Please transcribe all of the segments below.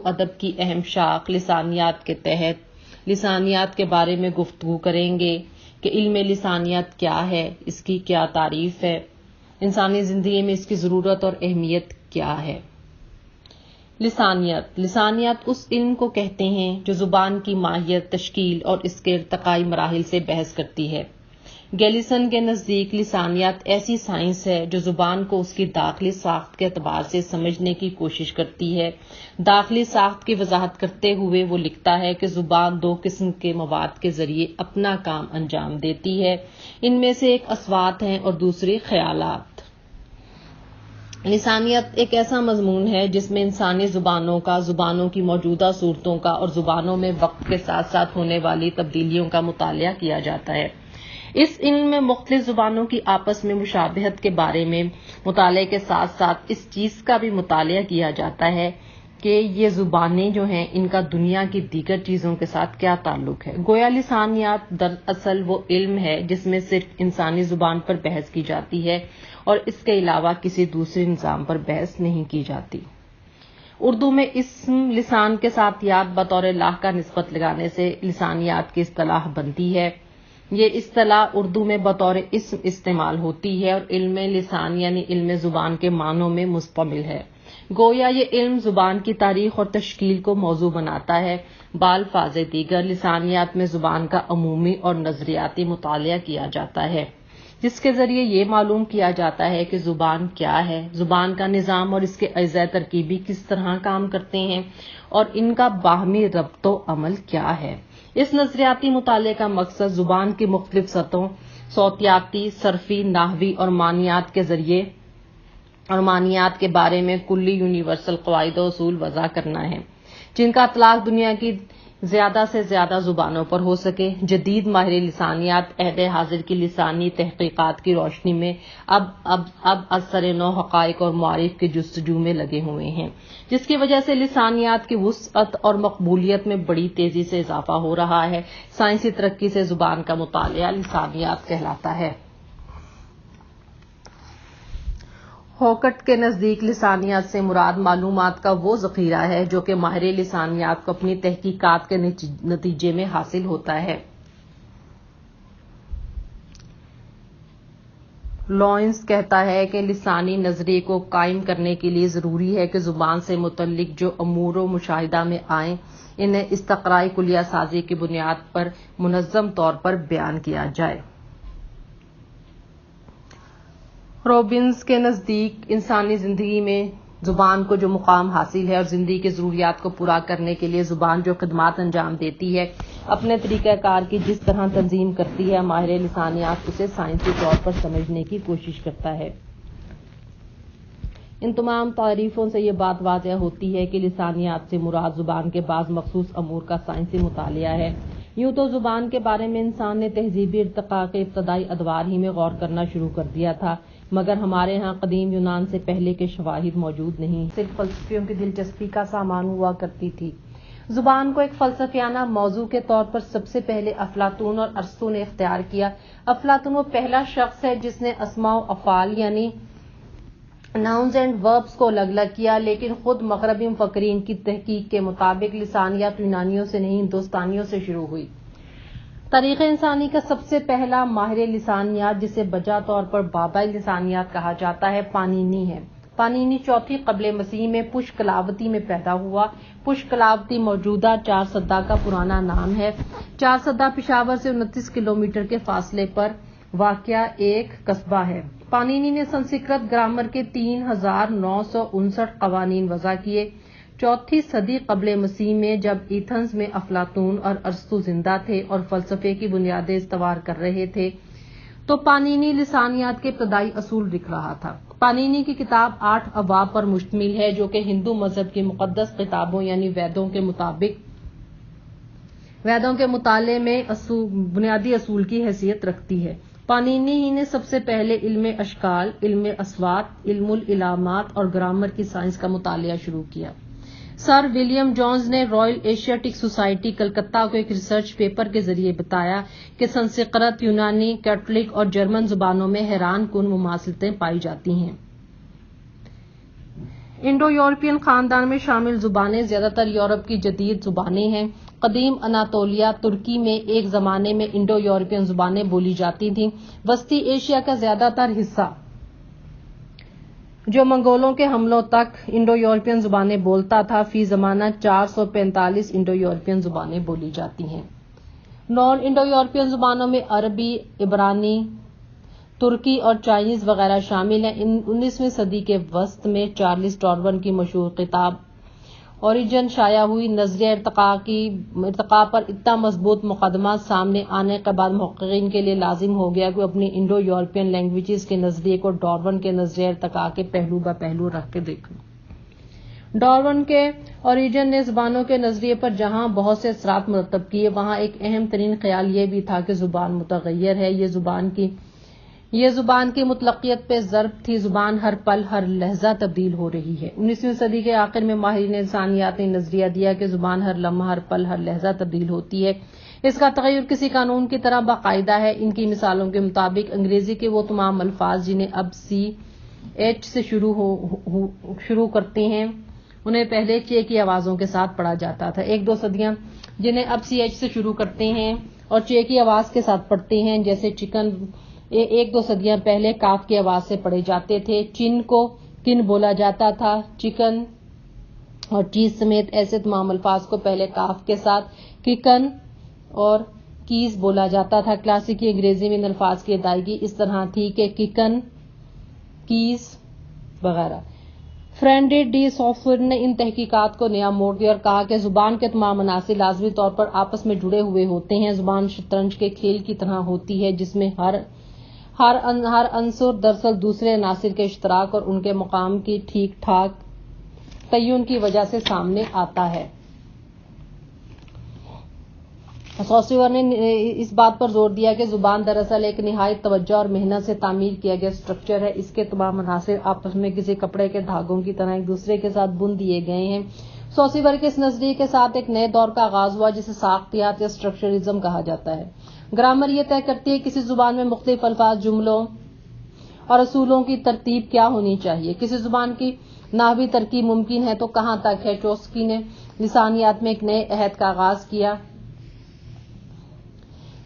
ادب کی اہم شاخ لسانیات کے تحت لسانیات کے بارے میں گفتگو کریں گے کہ علم لسانیات کیا ہے، اس کی کیا تعریف ہے، انسانی زندگی میں اس کی ضرورت اور اہمیت کیا ہے۔ لسانیات اس علم کو کہتے ہیں جو زبان کی ماہیت، تشکیل اور اس کے ارتقائی مراحل سے بحث کرتی ہے۔ گیلیسن کے نزدیک لسانیات ایسی سائنس ہے جو زبان کو اس کی داخلی ساخت کے اعتبار سے سمجھنے کی کوشش کرتی ہے۔ داخلی ساخت کی وضاحت کرتے ہوئے وہ لکھتا ہے کہ زبان دو قسم کے مواد کے ذریعے اپنا کام انجام دیتی ہے، ان میں سے ایک اصوات ہیں اور دوسری خیالات۔ لسانیات ایک ایسا مضمون ہے جس میں انسانی زبانوں کا، زبانوں کی موجودہ صورتوں کا اور زبانوں میں وقت کے ساتھ ساتھ ہونے والی تبدیلیوں کا مطالعہ کیا جاتا ہے۔ اس علم میں مختلف زبانوں کی آپس میں مشابہت کے بارے میں مطالعے کے ساتھ ساتھ اس چیز کا بھی مطالعہ کیا جاتا ہے کہ یہ زبانیں جو ہیں ان کا دنیا کی دیگر چیزوں کے ساتھ کیا تعلق ہے۔ گویا لسانیات دراصل وہ علم ہے جس میں صرف انسانی زبان پر بحث کی جاتی ہے اور اس کے علاوہ کسی دوسرے نظام پر بحث نہیں کی جاتی۔ اردو میں اسم لسان کے ساتھ یاد بطور لاحقہ نسبت لگانے سے لسانیات کی اصطلاح بنتی ہے۔ یہ اصطلاح اردو میں بطور اسم استعمال ہوتی ہے اور علم لسان یعنی علم زبان کے معنوں میں مشتمل ہے۔ گویا یہ علم زبان کی تاریخ اور تشکیل کو موضوع بناتا ہے۔ بالفاظ دیگر لسانیات میں زبان کا عمومی اور نظریاتی مطالعہ کیا جاتا ہے، جس کے ذریعے یہ معلوم کیا جاتا ہے کہ زبان کیا ہے، زبان کا نظام اور اس کے اجزاء ترکیبی کس طرح کام کرتے ہیں اور ان کا باہمی ربط و عمل کیا ہے۔ اس نظریاتی مطالعے کا مقصد زبان کی مختلف سطحوں، صوتیاتی، صرفی، نحوی اور معنیات کے ذریعے اور معنیات کے بارے میں کلی یونیورسل قواعد و اصول وضع کرنا ہے، جن کا اطلاق دنیا کی زیادہ سے زیادہ زبانوں پر ہو سکے۔ جدید ماہر لسانیات عہد حاضر کی لسانی تحقیقات کی روشنی میں اب اثر نو حقائق اور معارف کے جستجو میں لگے ہوئے ہیں، جس کی وجہ سے لسانیات کی وسعت اور مقبولیت میں بڑی تیزی سے اضافہ ہو رہا ہے۔ سائنسی ترقی سے زبان کا مطالعہ لسانیات کہلاتا ہے۔ ہوکٹ کے نزدیک لسانیات سے مراد معلومات کا وہ ذخیرہ ہے جو کہ ماہر لسانیات کو اپنی تحقیقات کے نتیجے میں حاصل ہوتا ہے۔ لوئنس کہتا ہے کہ لسانی نظریے کو قائم کرنے کے لیے ضروری ہے کہ زبان سے متعلق جو امور و مشاہدہ میں آئیں انہیں استقرائی کلیہ سازی کی بنیاد پر منظم طور پر بیان کیا جائے۔ روبنز کے نزدیک انسانی زندگی میں زبان کو جو مقام حاصل ہے اور زندگی کی ضروریات کو پورا کرنے کے لیے زبان جو خدمات انجام دیتی ہے، اپنے طریقہ کار کی جس طرح تنظیم کرتی ہے، ماہر لسانیات اسے سائنسی طور پر سمجھنے کی کوشش کرتا ہے۔ ان تمام تعریفوں سے یہ بات واضح ہوتی ہے کہ لسانیات سے مراد زبان کے بعض مخصوص امور کا سائنسی مطالعہ ہے۔ یوں تو زبان کے بارے میں انسان نے تہذیبی ارتقاء کے ابتدائی ادوار ہی میں غور کرنا شروع کر دیا تھا، مگر ہمارے ہاں قدیم یونان سے پہلے کے شواہد موجود نہیں، صرف فلسفیوں کی دلچسپی کا سامان ہوا کرتی تھی۔ زبان کو ایک فلسفیانہ موضوع کے طور پر سب سے پہلے افلاطون اور ارسطو نے اختیار کیا۔ افلاطون وہ پہلا شخص ہے جس نے اسماء و افعال یعنی ناؤنز اینڈ وربز کو الگ الگ کیا، لیکن خود مغربی مفکرین کی تحقیق کے مطابق لسانیات یونانیوں سے نہیں ہندوستانیوں سے شروع ہوئی۔ تاریخ انسانی کا سب سے پہلا ماہر لسانیات جسے بجا طور پر بابا لسانیات کہا جاتا ہے پانینی ہے۔ پانینی چوتھی قبل مسیح میں پشت کلاوتی میں پیدا ہوا۔ پشت کلاوتی موجودہ چارسدہ کا پرانا نام ہے۔ چارسدہ پشاور سے 29 کلومیٹر کے فاصلے پر واقع ایک قصبہ ہے۔ پانینی نے سنسکرت گرامر کے 3959 قوانین وضع کیے۔ چوتھی صدی قبل مسیح میں جب ایتھنز میں افلاطون اور ارسطو زندہ تھے اور فلسفے کی بنیادیں استوار کر رہے تھے تو پانینی لسانیات کے ابتدائی اصول لکھ رہا تھا۔ پانینی کی کتاب 8 ابواب پر مشتمل ہے جو کہ ہندو مذہب کی مقدس کتابوں یعنی ویدوں کے مطابق ویدوں کے مطالعے میں بنیادی اصول کی حیثیت رکھتی ہے۔ پانینی ہی نے سب سے پہلے علم اشکال، علم اصوات، علم العلامات اور گرامر کی سائنس کا مطالعہ شروع کیا۔ سر ولیم جونز نے رائل ایشیاٹک سوسائٹی کلکتہ کو ایک ریسرچ پیپر کے ذریعے بتایا کہ سنسکرت، یونانی، کیتھولک اور جرمن زبانوں میں حیران کن مماثلتیں پائی جاتی ہیں۔ انڈو یورپین خاندان میں شامل زبانیں زیادہ تر یورپ کی جدید زبانیں ہیں۔ قدیم اناطولیہ ترکی میں ایک زمانے میں انڈو یورپین زبانیں بولی جاتی تھیں۔ وسطی ایشیا کا زیادہ تر حصہ جو منگولوں کے حملوں تک انڈو یورپین زبانیں بولتا تھا، فی زمانہ 445 انڈو یورپین زبانیں بولی جاتی ہیں۔ نان انڈو یورپین زبانوں میں عربی، عبرانی، ترکی اور چائنیز وغیرہ شامل ہیں۔ 19ویں صدی کے وسط میں چارلس ڈارون کی مشہور کتاب اوریجن شائع ہوئی۔ نظریہ ارتقاء پر اتنا مضبوط مقدمہ سامنے آنے کے بعد محققین کے لیے لازم ہو گیا کہ اپنی انڈو یورپین لینگویجز کے نظریے کو ڈارون کے نظریہ ارتقاء کے پہلو بہ پہلو رکھ کے دیکھیں۔ ڈارون کے اوریجن نے زبانوں کے نظریے پر جہاں بہت سے اثرات مرتب کیے، وہاں ایک اہم ترین خیال یہ بھی تھا کہ زبان متغیر ہے، یہ زبان کی مطلقیت پہ ضرب تھی، زبان ہر پل ہر لہجہ تبدیل ہو رہی ہے۔ 19ویں صدی کے آخر میں ماہرین لسانیات نے نظریہ دیا کہ زبان ہر لمحہ ہر پل ہر لہجہ تبدیل ہوتی ہے، اس کا تغیر کسی قانون کی طرح باقاعدہ ہے۔ ان کی مثالوں کے مطابق انگریزی کے وہ تمام الفاظ جنہیں اب CH سے شروع کرتے ہیں انہیں پہلے چے کی آوازوں کے ساتھ پڑھا جاتا تھا۔ ایک دو صدیاں جنہیں اب CH سے شروع کرتے ہیں اور چے کی آواز کے ساتھ پڑھتے ہیں، جیسے چکن، ایک دو صدیاں پہلے کاف کی آواز سے پڑھے جاتے تھے۔ چن کو کن بولا جاتا تھا، چکن اور چیز سمیت ایسے تمام الفاظ کو پہلے کاف کے ساتھ ککن اور کیز بولا جاتا تھا۔ کلاسیکی انگریزی میں ان الفاظ کی ادائیگی اس طرح تھی کہ ککن، کیز وغیرہ۔ فرینڈ ڈی سافر نے ان تحقیقات کو نیا موڑ دیا اور کہا کہ زبان کے تمام عناصر لازمی طور پر آپس میں جڑے ہوئے ہوتے ہیں۔ زبان شطرنج کے کھیل کی طرح ہوتی ہے جس میں ہر عنصر دراصل دوسرے عناصر کے اشتراک اور ان کے مقام کی ٹھیک ٹھاک تعین کی وجہ سے سامنے آتا ہے۔ سوسیور نے اس بات پر زور دیا کہ زبان دراصل ایک نہایت توجہ اور محنت سے تعمیر کیا گیا اسٹرکچر ہے، اس کے تمام عناصر آپس میں کسی کپڑے کے دھاگوں کی طرح ایک دوسرے کے ساتھ بن دیے گئے ہیں۔ سوسیور کے اس نظریے کے ساتھ ایک نئے دور کا آغاز ہوا جسے ساختیات یا اسٹرکچرزم کہا جاتا ہے۔ گرامر یہ طے کرتی ہے کسی زبان میں مختلف الفاظ، جملوں اور اصولوں کی ترتیب کیا ہونی چاہیے۔ کسی زبان کی نحوی ترکیب ممکن ہے تو کہاں تک ہے۔ چوسکی نے لسانیات میں ایک نئے عہد کا آغاز کیا۔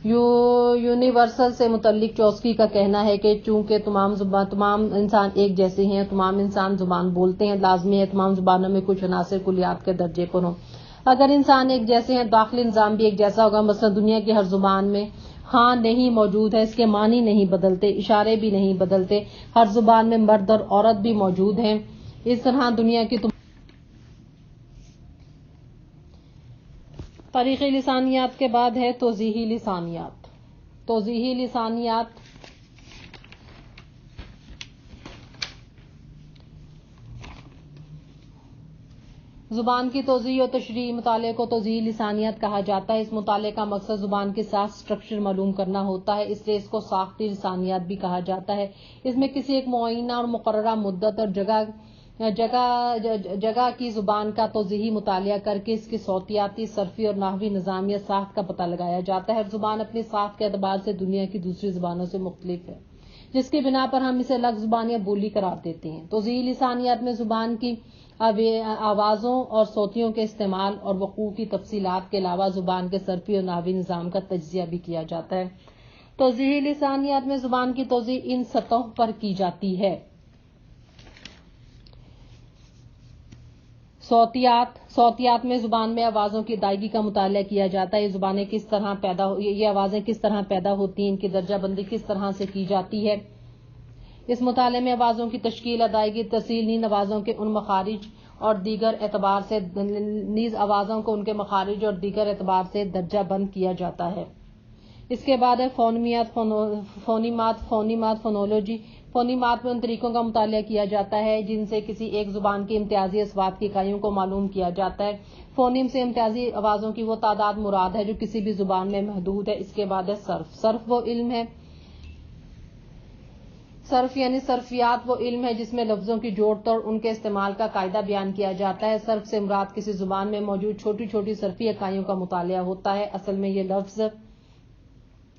یونیورسل سے متعلق چوسکی کا کہنا ہے کہ چونکہ تمام انسان ایک جیسے ہیں، تمام انسان زبان بولتے ہیں، لازمی ہے تمام زبانوں میں کچھ عناصر کلیات کے درجے پر ہوں۔ اگر انسان ایک جیسے ہیں، داخلی نظام بھی ایک جیسا ہوگا۔ مثلا دنیا کی ہر زبان میں ہاں نہیں موجود ہے، اس کے معنی نہیں بدلتے، اشارے بھی نہیں بدلتے۔ ہر زبان میں مرد اور عورت بھی موجود ہیں۔ اس طرح دنیا کی تاریخی لسانیات کے بعد ہے توضیحی لسانیات۔ توضیحی لسانیات زبان کی توضیح و تشریح مطالعے کو توضیحی لسانیات کہا جاتا ہے۔ اس مطالعے کا مقصد زبان کی ساخت اسٹرکچر معلوم کرنا ہوتا ہے، اس لیے اس کو ساختی لسانیات بھی کہا جاتا ہے۔ اس میں کسی ایک معینہ اور مقررہ مدت اور جگہ کی زبان کا توضیحی مطالعہ کر کے اس کی صوتیاتی، صرفی اور نحوی نظام یا ساخت کا پتہ لگایا جاتا ہے۔ ہر زبان اپنی ساخت کے اعتبار سے دنیا کی دوسری زبانوں سے مختلف ہے، جس کی بنا پر ہم اسے لفظ زبان یا بولی قرار دیتے ہیں۔ توضیحی لسانیات میں زبان کی آوازوں اور صوتیوں کے استعمال اور وقوع کی تفصیلات کے علاوہ زبان کے صرفی اور نحوی نظام کا تجزیہ بھی کیا جاتا ہے۔ توضیحی لسانیات میں زبان کی توضیح ان سطحوں پر کی جاتی ہے: صوتیات میں زبان میں آوازوں کی ادائیگی کا مطالعہ کیا جاتا ہے۔ یہ آوازیں کس طرح پیدا ہوتی ہیں، ان کی درجہ بندی کس طرح سے کی جاتی ہے۔ اس مطالعے میں آوازوں کی تشکیل، ادائیگی، ترسیل، نیز آوازوں کے ان مخارج اور دیگر اعتبار سے درجہ بند کیا جاتا ہے۔ اس کے بعد ہے فونیمات، فونولوجی۔ فونیمات میں ان طریقوں کا مطالعہ کیا جاتا ہے جن سے کسی ایک زبان کی امتیازی اصوات کی اکائیوں کو معلوم کیا جاتا ہے۔ فونیم سے امتیازی آوازوں کی وہ تعداد مراد ہے جو کسی بھی زبان میں محدود ہے۔ اس کے بعد ہے صرف۔ صرف یعنی صرفیات وہ علم ہے جس میں لفظوں کی جوڑ توڑ، ان کے استعمال کا قاعدہ بیان کیا جاتا ہے۔ صرف سے مراد کسی زبان میں موجود چھوٹی چھوٹی صرفی اکائیوں کا مطالعہ ہوتا ہے۔ اصل میں یہ لفظ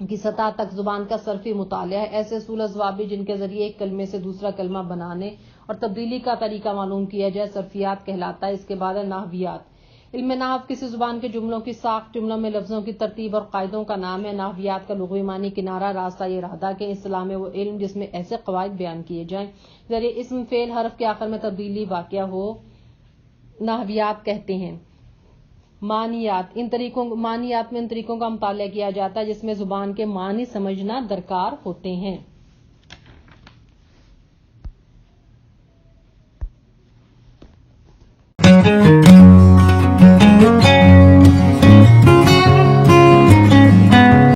کی سطح تک زبان کا صرفی مطالعہ ہے۔ ایسے اصول ضوابط جن کے ذریعے ایک کلمے سے دوسرا کلمہ بنانے اور تبدیلی کا طریقہ معلوم کیا جائے صرفیات کہلاتا ہے۔ اس کے بعد ہے نحویات۔ علم نحو کسی زبان کے جملوں کی ساخت، جملوں میں لفظوں کی ترتیب اور قاعدوں کا نام ہے۔ نحویات کا لغوی معنی کنارہ، راستہ یا ارادہ کے اصطلاح میں وہ علم جس میں ایسے قواعد بیان کیے جائیں ذریعے اسم فعل حرف کے آخر میں تبدیلی واقع ہو، نحویات کہتے ہیں۔ معنیات میں ان طریقوں کا مطالعہ کیا جاتا ہے جس میں زبان کے معنی سمجھنا درکار ہوتے ہیں۔